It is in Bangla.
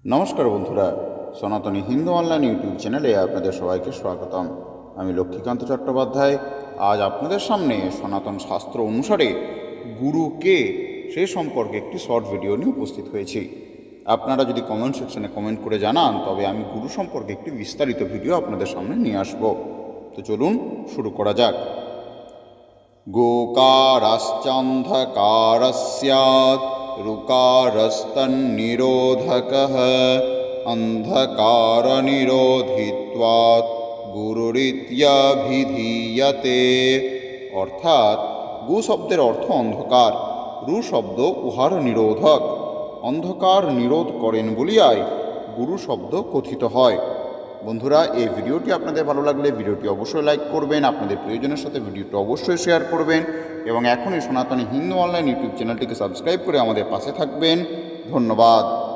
নমস্কার বন্ধুরা, সনাতনী হিন্দু অনলাইন ইউটিউব চ্যানেলে আপনাদের সবাইকে স্বাগতম। আমি লক্ষ্মীকান্ত চট্টোপাধ্যায়। আজ আপনাদের সামনে সনাতন শাস্ত্র অনুসারে গুরু কে সে সম্পর্কে একটি শর্ট ভিডিও নিয়ে উপস্থিত হয়েছি। আপনারা যদি কমেন্ট সেকশনে কমেন্ট করে জানান, তবে আমি গুরু সম্পর্কে একটি বিস্তারিত ভিডিও আপনাদের সামনে নিয়ে আসব। তো চলুন শুরু করা যাক। গোকারাশ্চান্ধকারস্যাৎ ऋकारस्तन्निरोधकः अंधकारनिरोधित्वात् গুরুরিত্যভিধীয়তে। অর্থাৎ গু শব্দের অর্থ অন্ধকার, রু শব্দ উহার নিরোধক, অন্ধকার নিরোধ করেন বলিয়ায় গুরু শব্দ কথিত হয়। বন্ধুরা, এই ভিডিওটি আপনাদের ভালো লাগলে ভিডিওটি অবশ্যই লাইক করবেন, আপনাদের প্রিয়জনের সাথে ভিডিওটি অবশ্যই শেয়ার করবেন এবং এখনই সনাতনী হিন্দু অনলাইন ইউটিউব চ্যানেলটিকে সাবস্ক্রাইব করে আমাদের পাশে থাকবেন। ধন্যবাদ।